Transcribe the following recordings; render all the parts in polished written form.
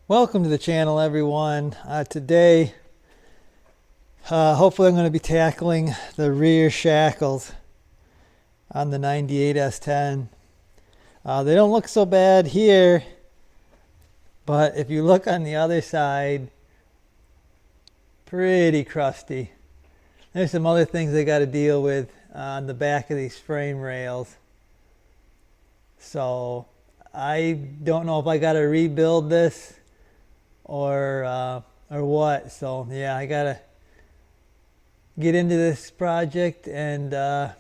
Welcome to the channel, everyone. Today, hopefully I'm going to be tackling the rear shackles on the 98 S10. They don't look so bad here, but if you look on the other side, pretty crusty. There's some other things I got to deal with on the back of these frame rails. So I don't know if I got to rebuild this or what. So yeah, I gotta get into this project and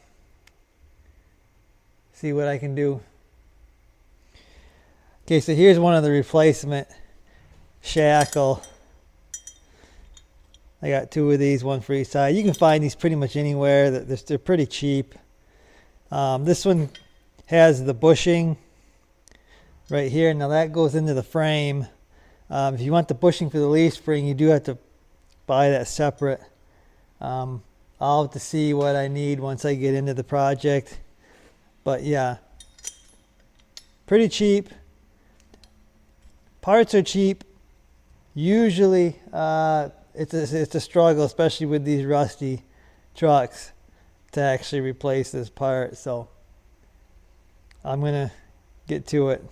see what I can do. Okay, so here's one of the replacement shackle. I got two of these, one for each side. You can find these pretty much anywhere. They're pretty cheap. This one has the bushing right here. Now that goes into the frame. If you want the bushing for the leaf spring, you do have to buy that separate. I'll have to see what I need once I get into the project. But yeah, pretty cheap. Parts are cheap. Usually it's a struggle, especially with these rusty trucks, to actually replace this part. So I'm gonna get to it.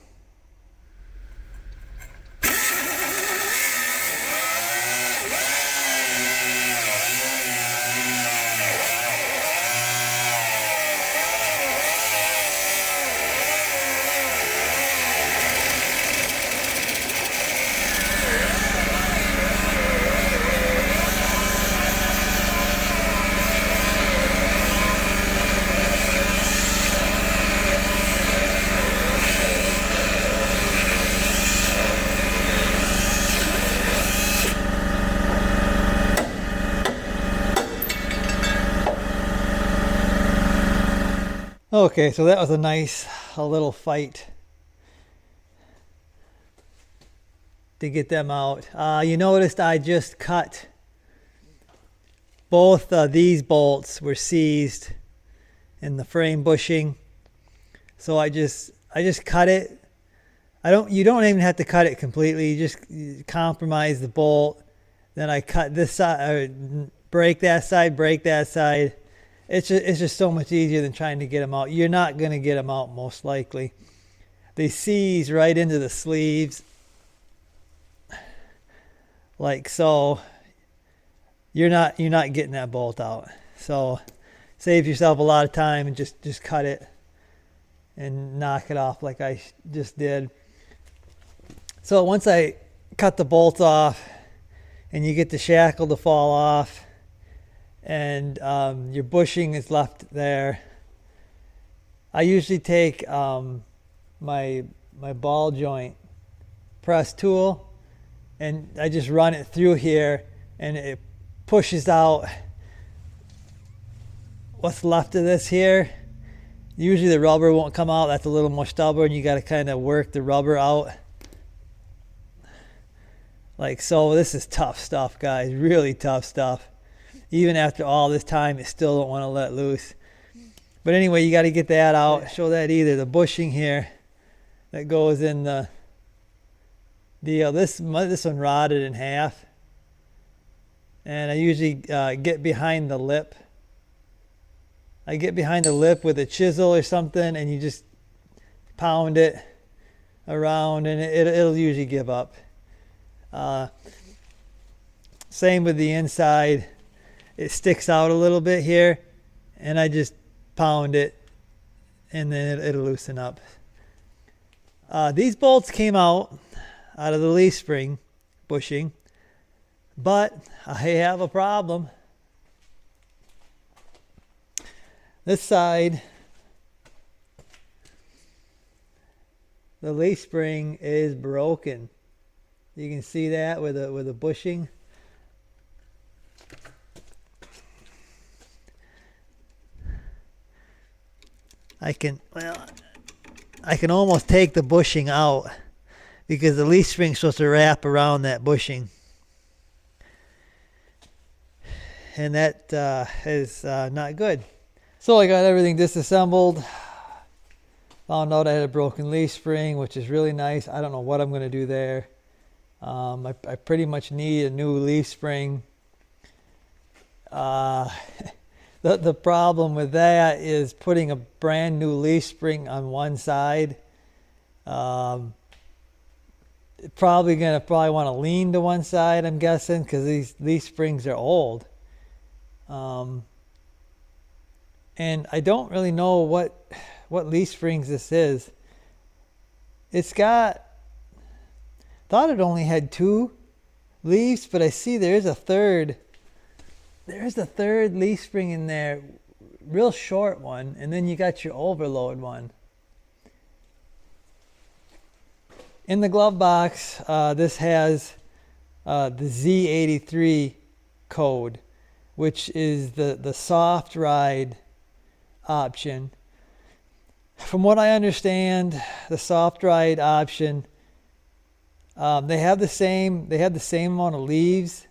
Okay, so that was a little fight to get them out. You noticed I just cut both these bolts were seized in the frame bushing. So I just cut it. You don't even have to cut it completely. You just compromise the bolt. Then I cut this side, break that side. It's just so much easier than trying to get them out. You're not going to get them out most likely. They seize right into the sleeves like so. You're not getting that bolt out. So save yourself a lot of time and just cut it and knock it off like I just did. So once I cut the bolts off and you get the shackle to fall off, and your bushing is left there, I usually take my ball joint press tool and I just run it through here, and it pushes out what's left of this here. Usually the rubber won't come out. That's a little more stubborn. You got to kind of work the rubber out like so. This is tough stuff, guys, really tough stuff. Even after all this time, it still don't want to let loose. But anyway, you got to get that out. Show that either the bushing here that goes in the deal. This one rotted in half, and I usually get behind the lip. I get behind the lip with a chisel or something, and you just pound it around, and it'll usually give up. Same with the inside. It sticks out a little bit here, and I just pound it, and then it'll loosen up. These bolts came out of the leaf spring bushing, but I have a problem. This side, the leaf spring is broken. You can see that with a bushing. I can almost take the bushing out, because the leaf spring's supposed to wrap around that bushing. And that is not good. So I got everything disassembled. Found out I had a broken leaf spring, which is really nice. I don't know what I'm going to do there. I pretty much need a new leaf spring. The problem with that is putting a brand new leaf spring on one side. Probably want to lean to one side, I'm guessing, because these leaf springs are old. And I don't really know what leaf springs this is. It's got, thought it only had 2 leaves, but I see there's a third leaf spring in there, real short one, and then you got your overload one. In the glove box, this has the Z83 code, which is the soft ride option. From what I understand, the soft ride option, they have the same amount of leaves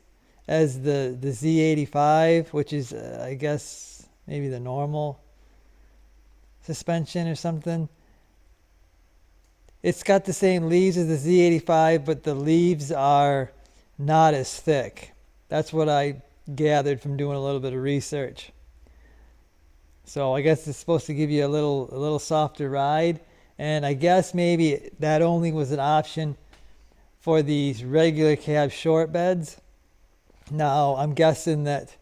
as the Z85, which is I guess maybe the normal suspension or something. It's got the same leaves as the Z85, but the leaves are not as thick. That's what I gathered from doing a little bit of research. So I guess it's supposed to give you a little softer ride, and I guess maybe that only was an option for these regular cab short beds. Now I'm guessing that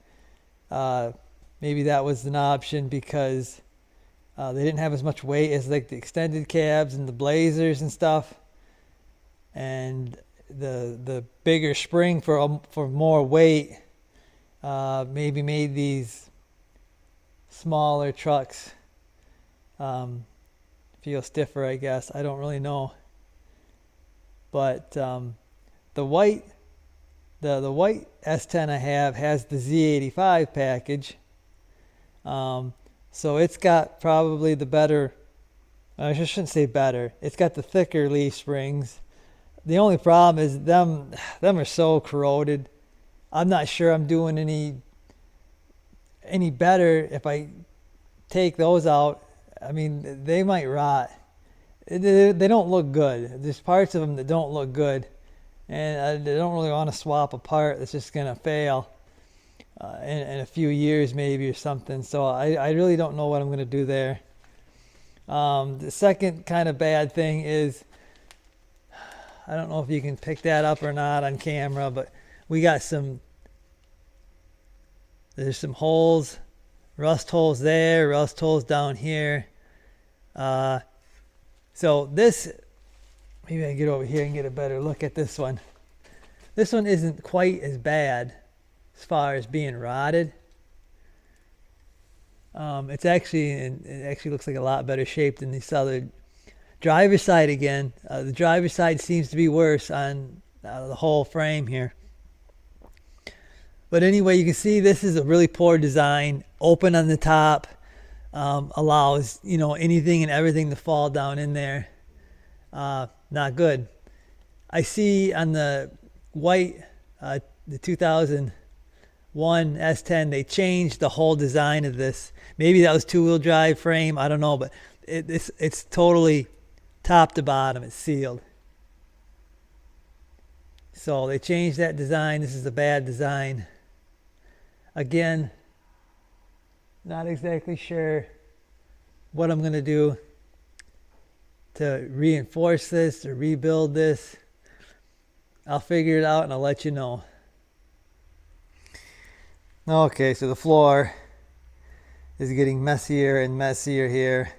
maybe that was an option because they didn't have as much weight as like the extended cabs and the Blazers and stuff, and the bigger spring for more weight maybe made these smaller trucks feel stiffer, I guess. I don't really know. But the white S10 I have has the Z85 package. So it's got probably the better, I shouldn't say better, it's got the thicker leaf springs. The only problem is them are so corroded. I'm not sure I'm doing any better if I take those out. I mean, they might rot. They don't look good. There's parts of them that don't look good, and I don't really want to swap a part that's just gonna fail in a few years maybe or something. So I really don't know what I'm gonna do there. The second kind of bad thing is, I don't know if you can pick that up or not on camera, but we got there's some holes, rust holes there, rust holes down here. So this, maybe I can get over here and get a better look at this one. This one isn't quite as bad as far as being rotted. It actually looks like a lot better shape than this other. Driver's side again. The driver's side seems to be worse on the whole frame here. But anyway, you can see this is a really poor design. Open on the top, allows anything and everything to fall down in there. Not good. I see on the white, the 2001 S10, they changed the whole design of this. Maybe that was two-wheel drive frame. I don't know, but it's totally top to bottom. It's sealed. So they changed that design. This is a bad design. Again, not exactly sure what I'm going to do to reinforce this or rebuild this. I'll figure it out and I'll let you know. Okay, so the floor is getting messier and messier here.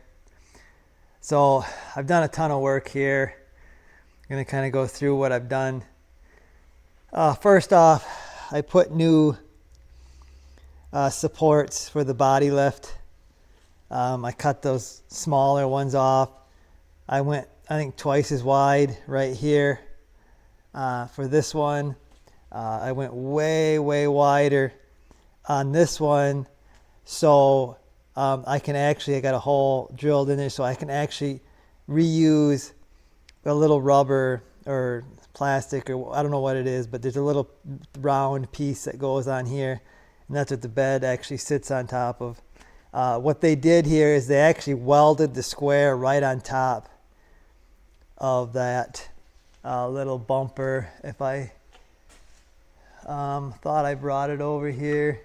So I've done a ton of work here. I'm going to kind of go through what I've done. First off, I put new supports for the body lift. I cut those smaller ones off. I went, I think, twice as wide right here for this one. I went way wider on this one, so I got a hole drilled in there, so I can actually reuse the little rubber or plastic, or I don't know what it is, but there's a little round piece that goes on here, and that's what the bed actually sits on top of. What they did here is they actually welded the square right on top of that little bumper. If I thought I brought it over here.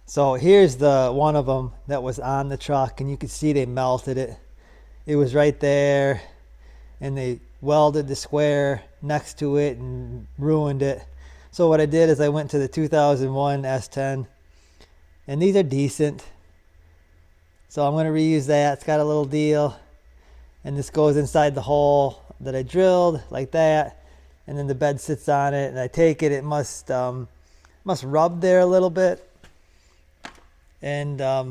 So here's the one of them that was on the truck, and you can see they melted it. It was right there, and they welded the square next to it and ruined it. So what I did is I went to the 2001 S10, and these are decent. So I'm going to reuse that. It's got a little deal, and this goes inside the hole that I drilled like that, and then the bed sits on it, and I take it, it must rub there a little bit, and I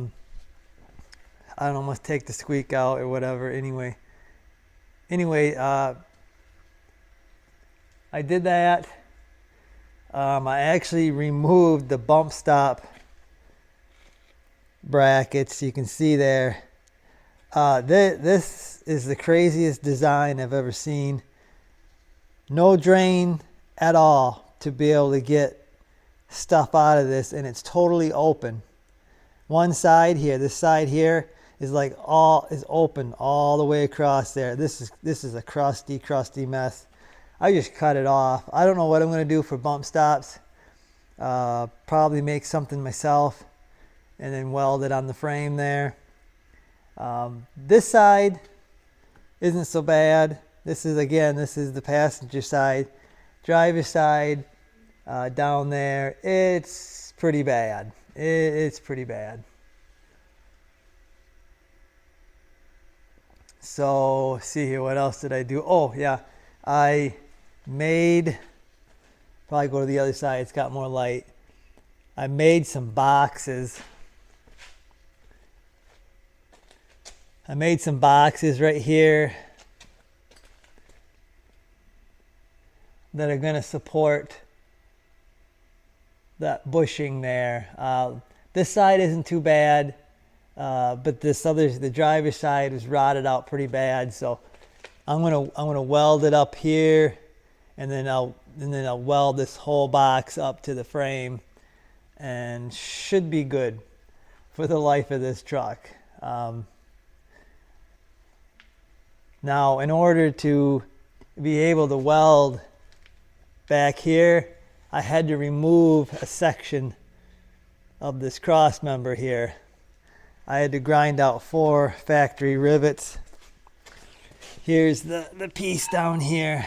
don't know, must take the squeak out or whatever. Anyway, I did that. I actually removed the bump stop brackets. You can see there. This is the craziest design I've ever seen. No drain at all to be able to get stuff out of this, and it's totally open. One side here, this side here is like is open all the way across there. This is a crusty mess. I just cut it off. I don't know what I'm going to do for bump stops. Probably make something myself and then weld it on the frame there. This side isn't so bad. This is the passenger side. Driver's side down there, it's pretty bad. It's pretty bad. So see here, what else did I do? Oh yeah, I made, probably go to the other side, it's got more light. I made some boxes. I made some boxes right here that are going to support that bushing there. This side isn't too bad, but the driver's side was rotted out pretty bad. So I'm gonna weld it up here, and then I'll weld this whole box up to the frame, and should be good for the life of this truck. Now, in order to be able to weld back here, I had to remove a section of this cross member here. I had to grind out 4 factory rivets. Here's the piece down here.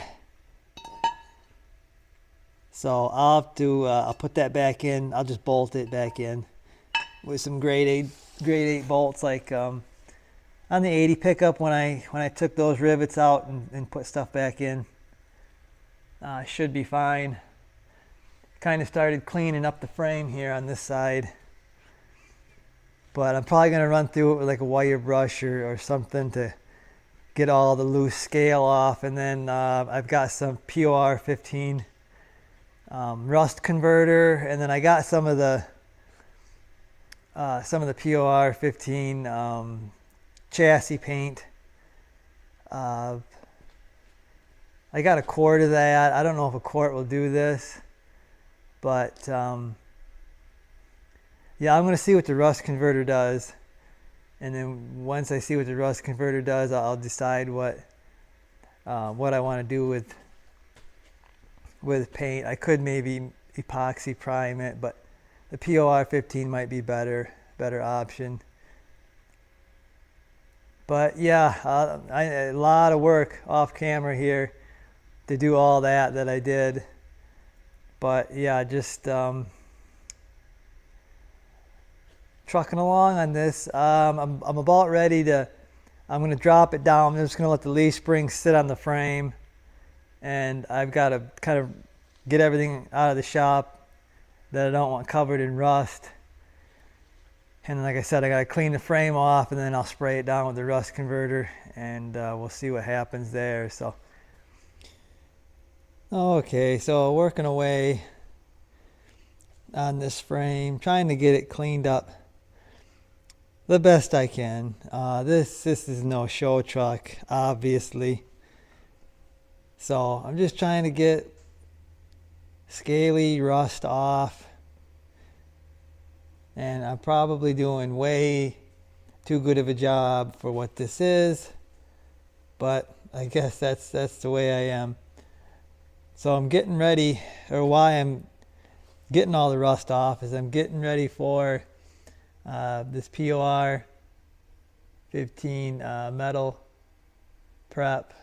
So I'll put that back in. I'll just bolt it back in with some grade 8 bolts, like on the 80 pickup when I took those rivets out and put stuff back in. Should be fine. Kind of started cleaning up the frame here on this side, but I'm probably going to run through it with like a wire brush or something to get all the loose scale off. And then I've got some POR15 rust converter, and then I got some of the POR15 chassis paint. I got a quart of that. I don't know if a quart will do this, but yeah, I'm going to see what the rust converter does, and then once I see what the rust converter does, I'll decide what I want to do with paint. I could maybe epoxy prime it, but the POR15 might be better option. But yeah, a lot of work off camera here to do all that I did. But yeah, just trucking along on this. I'm about ready to, I'm going to drop it down. I'm just going to let the leaf spring sit on the frame. And I've got to kind of get everything out of the shop that I don't want covered in rust. And like I said, I got to clean the frame off, and then I'll spray it down with the rust converter, and we'll see what happens there. So, okay, so working away on this frame, trying to get it cleaned up the best I can. This is no show truck, obviously. So I'm just trying to get scaly rust off, and I'm probably doing way too good of a job for what this is, but I guess that's the way I am. So I'm getting ready, or why I'm getting all the rust off is I'm getting ready for this POR15 metal prep,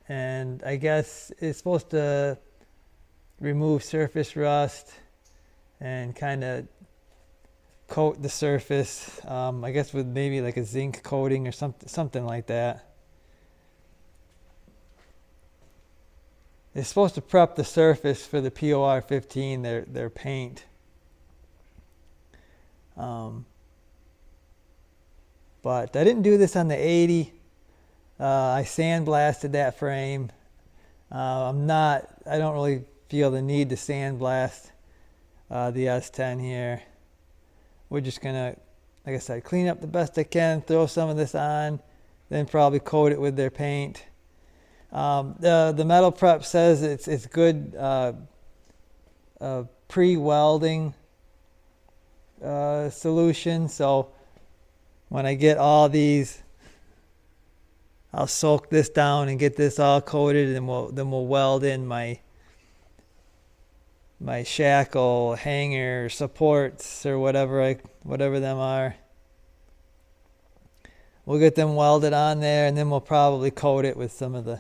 and I guess it's supposed to remove surface rust and kind of coat the surface, I guess with maybe like a zinc coating or something like that. It's supposed to prep the surface for the POR15, their paint. But I didn't do this on the 80. I sandblasted that frame. I don't really feel the need to sandblast the S10 here. We're just gonna, like I said, clean up the best I can, throw some of this on, then probably coat it with their paint. The metal prep says it's good pre-welding solution. So when I get all these, I'll soak this down and get this all coated, and we'll weld in my shackle hanger supports or whatever them are. We'll get them welded on there, and then we'll probably coat it with some of the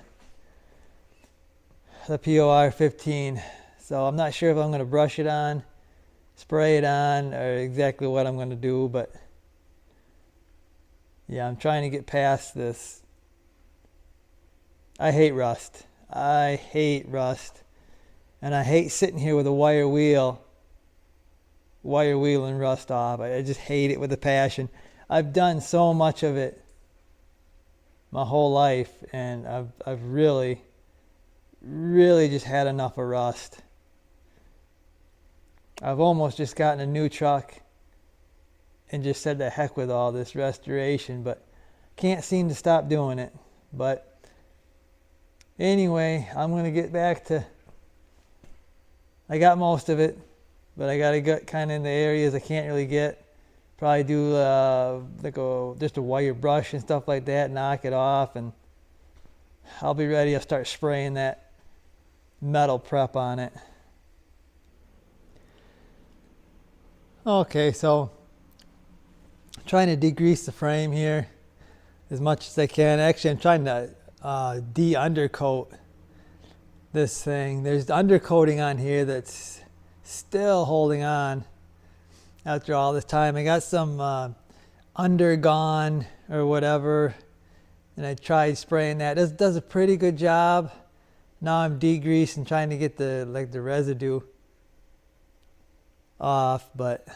POR15. So I'm not sure if I'm going to brush it on, spray it on, or exactly what I'm going to do, but yeah, I'm trying to get past this. I hate rust. And I hate sitting here with a wire wheel and rust off. I just hate it with a passion. I've done so much of it my whole life, and I've really just had enough of rust. I've almost just gotten a new truck and just said the heck with all this restoration, but can't seem to stop doing it. But anyway, I'm going to get back to, I got most of it, but I got to get kind of in the areas I can't really get. Probably do just a wire brush and stuff like that, knock it off, and I'll be ready. I'll start spraying that metal prep on it. Okay, so I'm trying to degrease the frame here as much as I can. Actually, I'm trying to de-undercoat this thing. There's undercoating on here that's still holding on after all this time. I got some undergone or whatever, and I tried spraying that. It does a pretty good job. Now I'm degreasing, trying to get the residue off, but I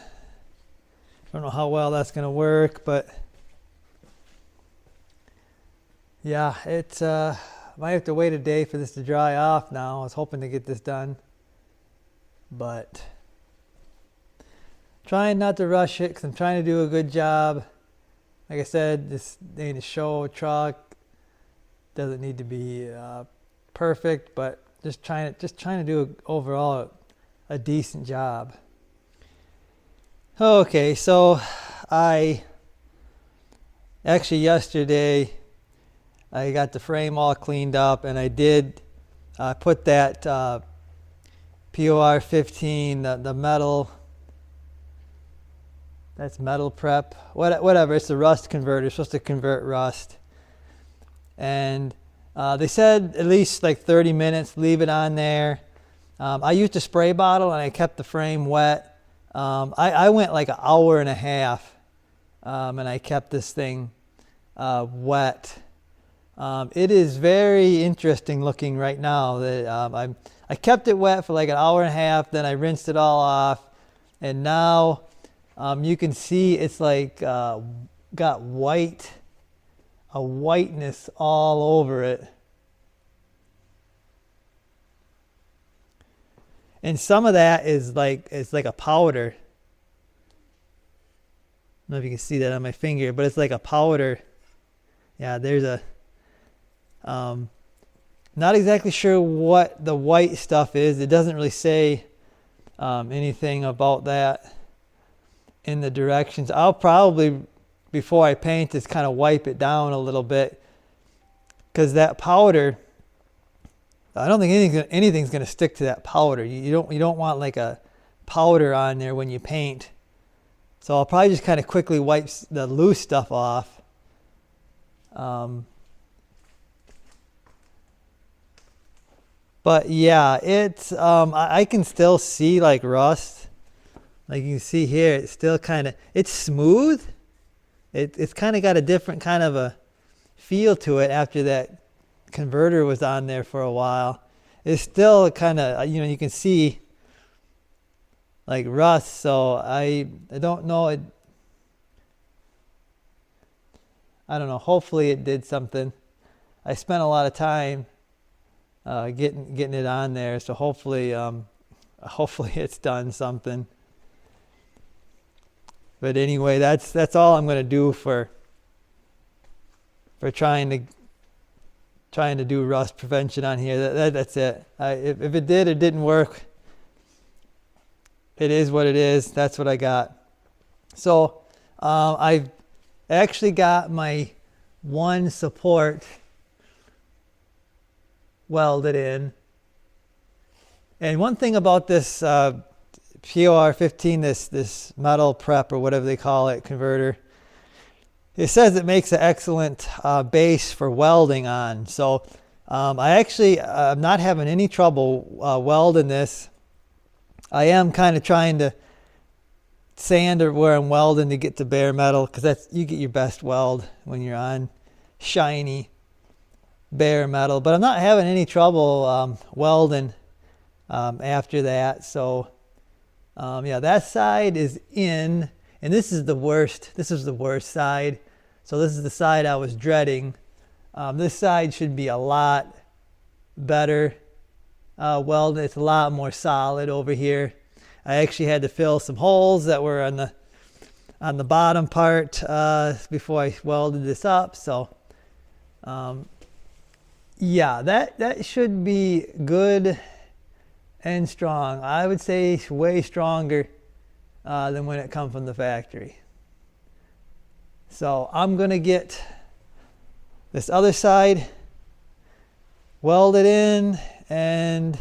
don't know how well that's gonna work. But yeah, it's might have to wait a day for this to dry off now. I was hoping to get this done, but trying not to rush it because I'm trying to do a good job. Like I said, this ain't a show truck. Doesn't need to be perfect, but just trying to do overall a decent job. Okay, so yesterday I got the frame all cleaned up, and I did put that POR15, the metal, that's metal prep, whatever, it's the rust converter. It's supposed to convert rust. And they said at least like 30 minutes, leave it on there. I used a spray bottle and I kept the frame wet. I went like an hour and a half, and I kept this thing wet. It is very interesting looking right now. That I kept it wet for like an hour and a half, then I rinsed it all off, and now you can see it's like got a whiteness all over it. And some of that is like, it's like a powder. I don't know if you can see that on my finger, but it's like a powder. Yeah, there's a Not exactly sure what the white stuff is. It doesn't really say anything about that in the directions. I'll probably, before I paint this, kind of wipe it down a little bit, because that powder, I don't think anything's going to stick to that powder. You don't want like a powder on there when you paint. So I'll probably just kind of quickly wipe the loose stuff off. But yeah, it's I can still see like rust. Like you can see here, it's still kind of, it's smooth. It's kind of got a different kind of a feel to it after that converter was on there for a while. It's still kind of, you can see like rust. So I don't know. I don't know. Hopefully it did something. I spent a lot of time getting it on there, so hopefully it's done something. But anyway, that's all I'm going to do for trying to do rust prevention on here. That's it. If it did or didn't work, it is what it is. That's what I got. So I've actually got my one support welded in. And one thing about this POR15, this metal prep or whatever they call it, converter, it says it makes an excellent base for welding on. So I'm not having any trouble welding this. I am kind of trying to sand or where I'm welding to get to bare metal, because you get your best weld when you're on shiny bare metal. But I'm not having any trouble welding after that. So yeah, that side is in, and this is the worst. This is the worst side. So this is the side I was dreading. This side should be a lot better welded. It's a lot more solid over here. I actually had to fill some holes that were on the bottom part before I welded this up. So yeah, that should be good and strong. I would say way stronger than when it comes from the factory. So I'm gonna get this other side welded in, and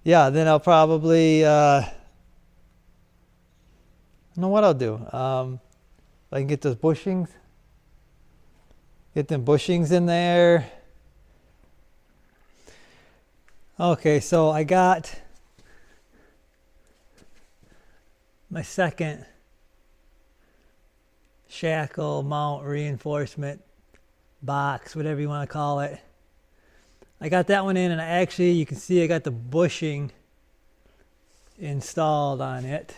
yeah, then I'll probably I don't know what I'll do. I can get those bushings, get them bushings in there. Okay, so I got my second shackle mount reinforcement box, whatever you want to call it. I got that one in, and you can see I got the bushing installed on it.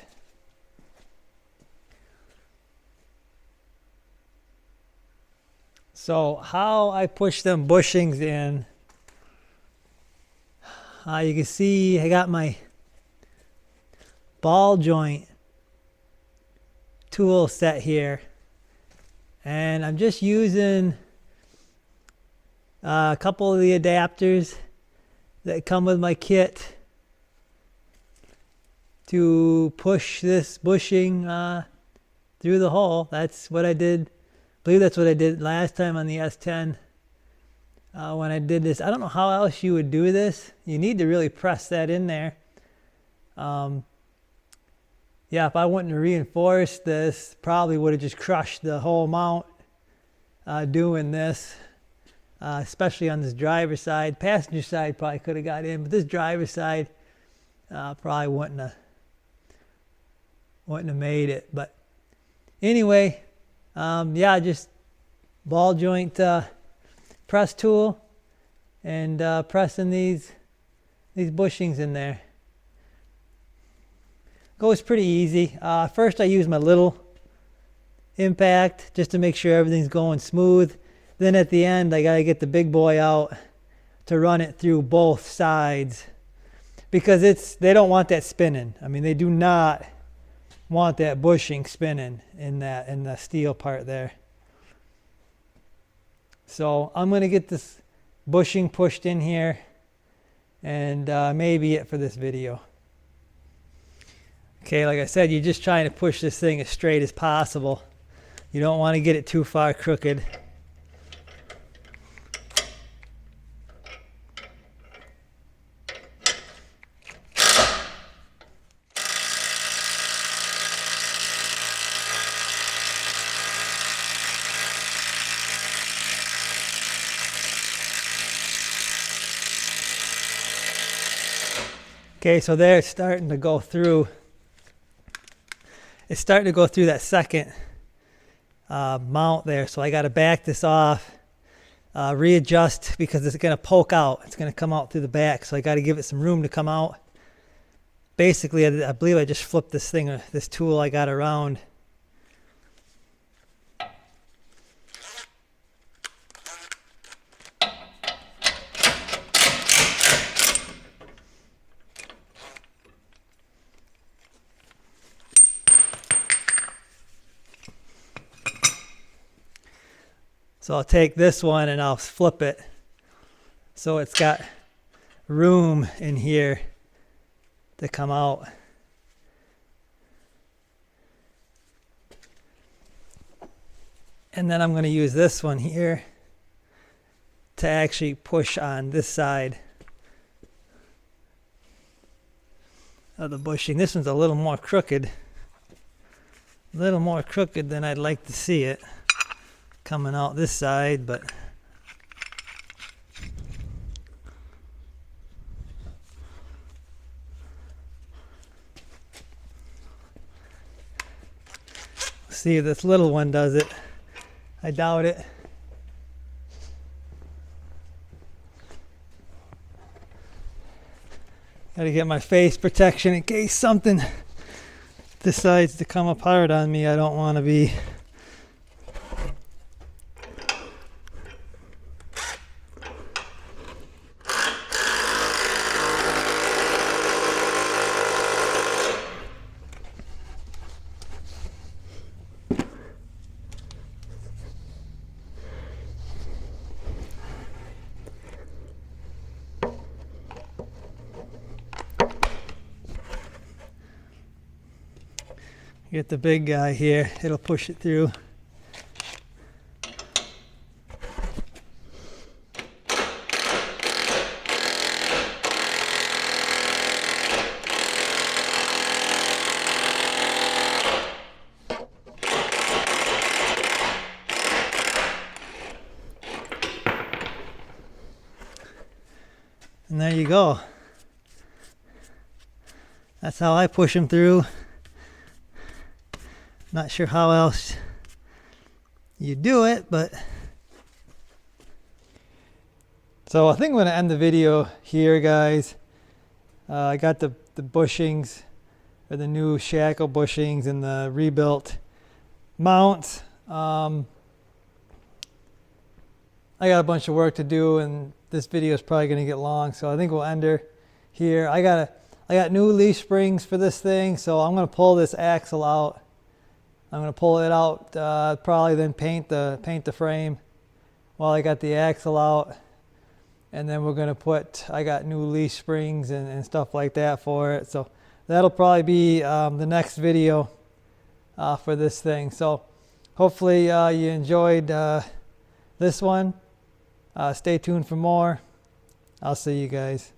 So how I push them bushings in, you can see I got my ball joint tool set here, and I'm just using a couple of the adapters that come with my kit to push this bushing through the hole. That's what I did. I believe that's what I did last time on the S10 when I did this. I don't know how else you would do this. You need to really press that in there. Yeah, if I wouldn't have reinforced this, probably would have just crushed the whole mount doing this, especially on this driver's side. Passenger side probably could have got in, but this driver's side probably wouldn't have made it. But anyway, yeah, just ball joint press tool and pressing these bushings in there. Goes pretty easy. First I use my little impact just to make sure everything's going smooth. Then at the end I gotta get the big boy out to run it through both sides, because they don't want that spinning. I mean, they do not want that bushing spinning in the steel part there. So I'm going to get this bushing pushed in here, and maybe it for this video. Okay, like I said, you're just trying to push this thing as straight as possible. You don't want to get it too far crooked. Okay, so there it's starting to go through. It's starting to go through that second mount there. So I got to back this off, readjust, because it's going to poke out. It's going to come out through the back. So I got to give it some room to come out. Basically, I believe I just flipped this thing, this tool I got around. So I'll take this one and I'll flip it so it's got room in here to come out. And then I'm going to use this one here to actually push on this side of the bushing. This one's a little more crooked. A little more crooked than I'd like to see it coming out this side, but see if this little one does it. I doubt it. Gotta get my face protection in case something decides to come apart on me. I don't want to be get the big guy here. It'll push it through. And there you go. That's how I push them through. Not sure how else you do it, but so I think I'm going to end the video here, guys. I got the bushings, or the new shackle bushings, and the rebuilt mounts. I got a bunch of work to do, and this video is probably going to get long, so I think we'll end her here. I got new leaf springs for this thing, so I'm going to pull this axle out. I'm going to pull it out, probably then paint the frame while I got the axle out. And then we're going to I got new leaf springs and stuff like that for it. So that'll probably be the next video for this thing. So hopefully you enjoyed this one. Stay tuned for more. I'll see you guys.